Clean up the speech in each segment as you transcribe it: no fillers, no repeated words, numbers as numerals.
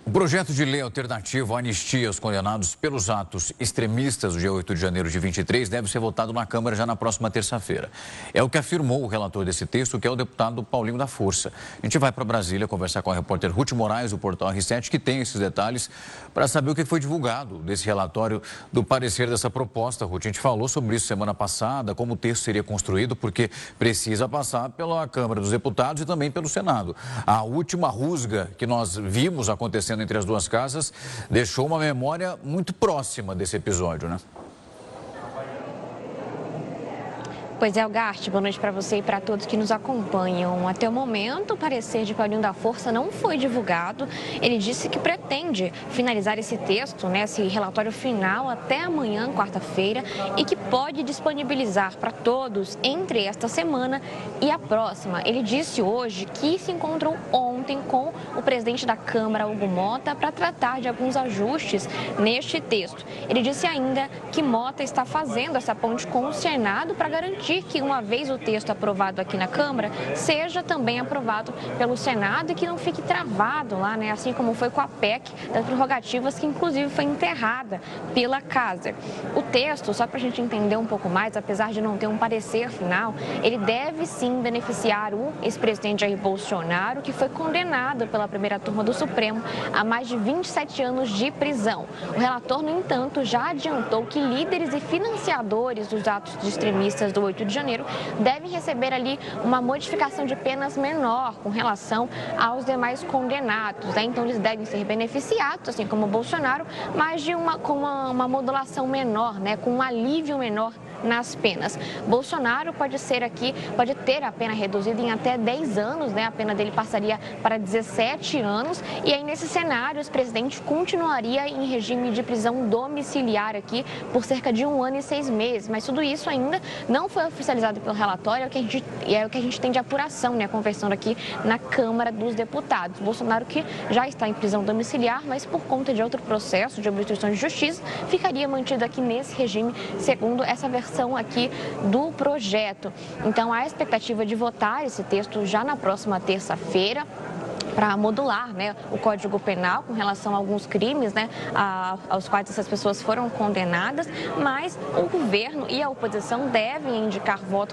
O projeto de lei alternativo à anistia aos condenados pelos atos extremistas do dia 8 de janeiro de 23 deve ser votado na Câmara já na próxima terça-feira. É o que afirmou o relator desse texto, que é o deputado Paulinho da Força. A gente vai para Brasília conversar com a repórter Ruth Moraes, do Portal R7, que tem esses detalhes, para saber o que foi divulgado desse relatório, do parecer dessa proposta. Ruth, a gente falou sobre isso semana passada, como o texto seria construído, porque precisa passar pela Câmara dos Deputados e também pelo Senado. A última rusga que nós vimos acontecendo entre as duas casas deixou uma memória muito próxima desse episódio, né? Pois é, Algarte, boa noite para você e para todos que nos acompanham. Até o momento, o parecer de Paulinho da Força não foi divulgado. Ele disse que pretende finalizar esse texto, esse relatório final, até amanhã, quarta-feira, e que pode disponibilizar para todos entre esta semana e a próxima. Ele disse hoje que se encontrou ontem com o presidente da Câmara, Hugo Mota, para tratar de alguns ajustes neste texto. Ele disse ainda que Mota está fazendo essa ponte com o Senado para garantir que, uma vez o texto aprovado aqui na Câmara, seja também aprovado pelo Senado e que não fique travado lá, assim como foi com a PEC das prerrogativas, que inclusive foi enterrada pela Casa. O texto, só para a gente entender um pouco mais, apesar de não ter um parecer final, ele deve sim beneficiar o ex-presidente Jair Bolsonaro, que foi condenado pela primeira turma do Supremo a mais de 27 anos de prisão. O relator, no entanto, já adiantou que líderes e financiadores dos atos extremistas do 8 de janeiro devem receber ali uma modificação de penas menor com relação aos demais condenados. Então, eles devem ser beneficiados, assim como o Bolsonaro, mas com uma modulação menor, com um alívio menor nas penas. Bolsonaro pode ter a pena reduzida em até 10 anos, a pena dele passaria para 17 anos, e aí nesse cenário o presidente continuaria em regime de prisão domiciliar aqui por cerca de 1 ano e 6 meses, mas tudo isso ainda não foi oficializado pelo relatório, é o que a gente tem de apuração, conversando aqui na Câmara dos Deputados. Bolsonaro, que já está em prisão domiciliar, mas por conta de outro processo de obstrução de justiça, ficaria mantido aqui nesse regime, segundo essa versão aqui do projeto. Então, há a expectativa de votar esse texto já na próxima terça-feira, para modular o Código Penal com relação a alguns crimes aos quais essas pessoas foram condenadas, mas o governo e a oposição devem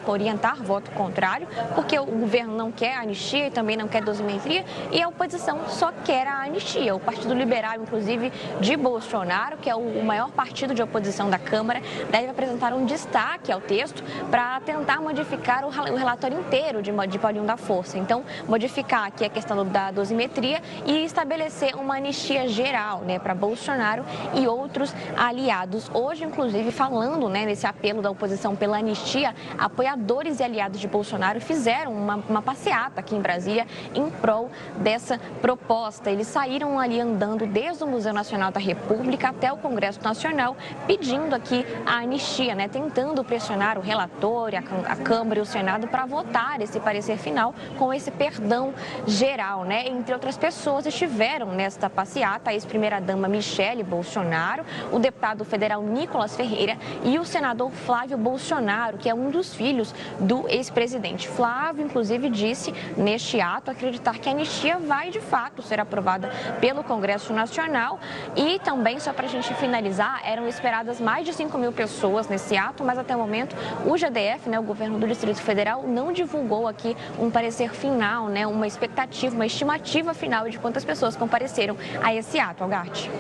orientar voto contrário, porque o governo não quer anistia e também não quer dosimetria, e a oposição só quer a anistia. O Partido Liberal, inclusive, de Bolsonaro, que é o maior partido de oposição da Câmara, deve apresentar um destaque ao texto para tentar modificar o relatório inteiro de Paulinho da Força. Então, modificar aqui a questão da dosimetria e estabelecer uma anistia geral para Bolsonaro e outros aliados. Hoje, inclusive, falando nesse apelo da oposição pela anistia, apoiadores e aliados de Bolsonaro fizeram uma passeata aqui em Brasília em prol dessa proposta. Eles saíram ali andando desde o Museu Nacional da República até o Congresso Nacional, pedindo aqui a anistia, tentando pressionar o relator, a Câmara e o Senado para votar esse parecer final com esse perdão geral, Entre outras pessoas, estiveram nesta passeata a ex-primeira-dama Michele Bolsonaro, o deputado federal Nicolas Ferreira e o senador Flávio Bolsonaro, que é um dos filhos do ex-presidente. Flávio, inclusive, disse neste ato acreditar que a anistia vai, de fato, ser aprovada pelo Congresso Nacional. E também, só para a gente finalizar, eram esperadas mais de 5.000 pessoas nesse ato, mas até o momento o GDF, o governo do Distrito Federal, não divulgou aqui um parecer final, uma expectativa, uma estimativa final de quantas pessoas compareceram a esse ato, Algarte.